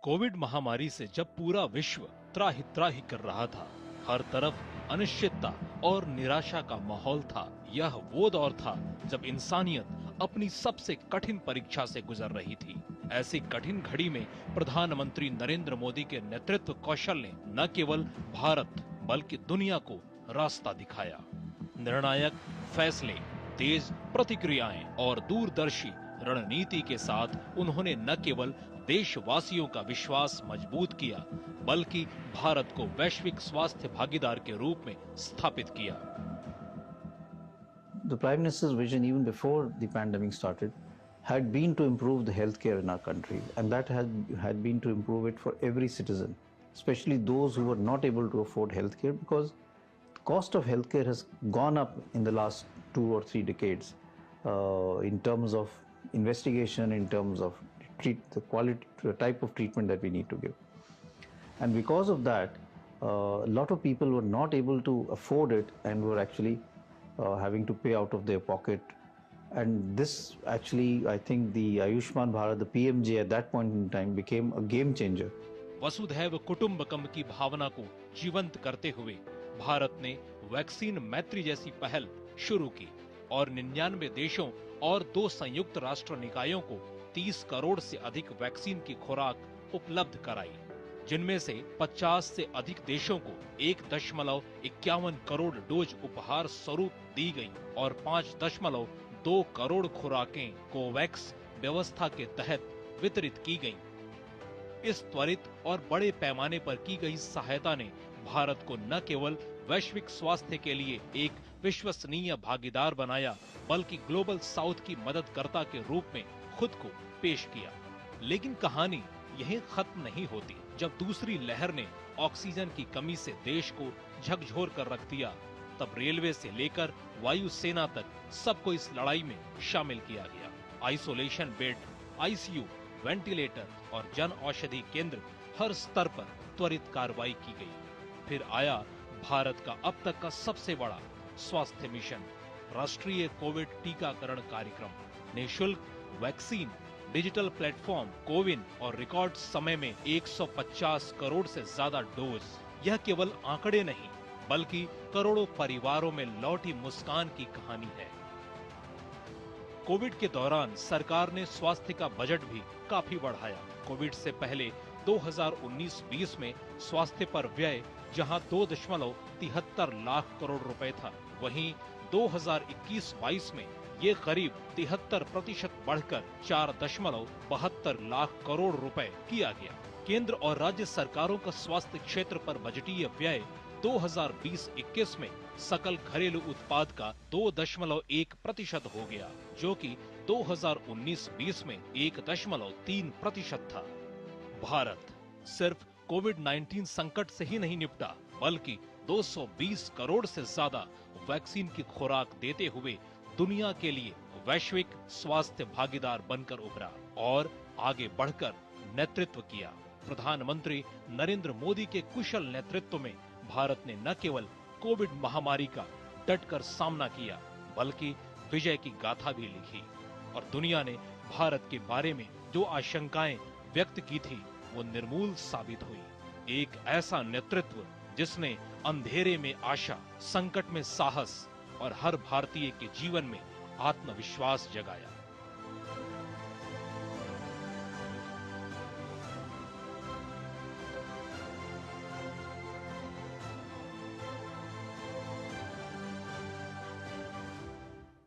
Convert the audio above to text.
Covid महामारी से जब पूरा विश्व त्राहि त्राहि कर रहा था, हर तरफ अनिश्चितता और निराशा का माहौल था। यह वो दौर था जब इंसानियत अपनी सबसे कठिन परीक्षा से गुजर रही थी। ऐसी कठिन घड़ी में प्रधानमंत्री नरेंद्र मोदी के नेतृत्व कौशल ने न केवल भारत बल्कि दुनिया को रास्ता दिखाया। निर्णायक फैसले, तेज प्रतिक्रियाएं और दूरदर्शी रणनीति के साथ उन्होंने न केवल देशवासियों का विश्वास मजबूत किया, बल्कि भारत को वैश्विक स्वास्थ्य भागीदार के रूप में स्थापित किया। The Prime Minister's vision, even before the pandemic started, had been to improve the healthcare in our country, and that had been to improve it for every citizen, especially those who were not able to afford healthcare, because the cost of healthcare has gone up in the last 2 or 3 decades in terms of investigation, in terms of the quality, the type of treatment that we need to give. And because of that, a lot of people were not able to afford it and were actually having to pay out of their pocket. And this actually, I think the Ayushman Bharat, the PMJ at that point in time became a game changer. वसुधैव कुटुंबकम की भावना को जीवंत करते हुए भारत ने vaccine मैत्री जैसी पहल शुरू की और 99 देशों और 2 संयुक्त राष्ट्र निकायों को 30 करोड़ से अधिक वैक्सीन की खुराक उपलब्ध कराई, जिनमें से 50 से अधिक देशों को 1.51 करोड़ डोज उपहार स्वरूप दी गई और 5.2 करोड़ खुराकें कोवैक्स व्यवस्था के तहत वितरित की गईं। इस त्वरित और बड़े पैमाने पर की गई सहायता ने भारत को न केवल वैश्विक स्वास्थ्य के लिए एक विश्वसनीय भागीदार बनाया, बल्कि ग्लोबल साउथ की मददकर्ता के रूप में खुद को पेश किया। लेकिन कहानी यहीं खत्म नहीं होती। जब दूसरी लहर ने ऑक्सीजन की कमी से देश को झकझोर कर रख दिया, तब रेलवे से लेकर वायुसेना तक सबको इस लड़ाई में शामिल किया गया। आइसोलेशन बेड, आईसीयू, वेंटिलेटर और जन औषधि केंद्र, हर स्तर पर त्वरित कार्रवाई की गई। फिर आया भारत का अब तक का सबसे बड़ा स्वास्थ्य मिशन, राष्ट्रीय कोविड टीकाकरण कार्यक्रम। निःशुल्क वैक्सीन, डिजिटल प्लेटफॉर्म कोविन और रिकॉर्ड समय में 150 करोड़ से ज्यादा डोज। यह केवल आंकड़े नहीं, बल्कि करोड़ों परिवारों में लौटी मुस्कान की कहानी है। कोविड के दौरान सरकार ने स्वास्थ्य का बजट भी काफी बढ़ाया। कोविड से पहले 2019-20 में स्वास्थ्य पर व्यय जहां 2.73 लाख करोड़ रुपए था, वहीं 2021-22 में ये करीब 73% बढ़कर 4.72 लाख करोड़ रुपए किया गया। केंद्र और राज्य सरकारों का स्वास्थ्य क्षेत्र पर बजटीय व्यय 2020-21 में सकल घरेलू उत्पाद का 2.1% हो गया, जो कि 2019-20 में 1.3% था। भारत सिर्फ कोविड-19 संकट से ही नहीं निपटा, बल्कि 220 करोड़ से ज्यादा वैक्सीन की खुराक देते हुए दुनिया के लिए वैश्विक स्वास्थ्य भागीदार बनकर उभरा और आगे बढ़कर नेतृत्व किया। प्रधानमंत्री नरेंद्र मोदी के कुशल नेतृत्व में भारत ने न केवल कोविड महामारी का डटकर सामना किया, बल्कि विजय की गाथा भी लिखी और दुनिया ने भारत के बारे में जो आशंकाएं व्यक्त की थी, वो निर्मूल साबित हुई। एक ऐसा नेतृत्व जिसने अंधेरे में आशा, संकट में साहस और हर भारतीय के जीवन में आत्मविश्वास जगाया।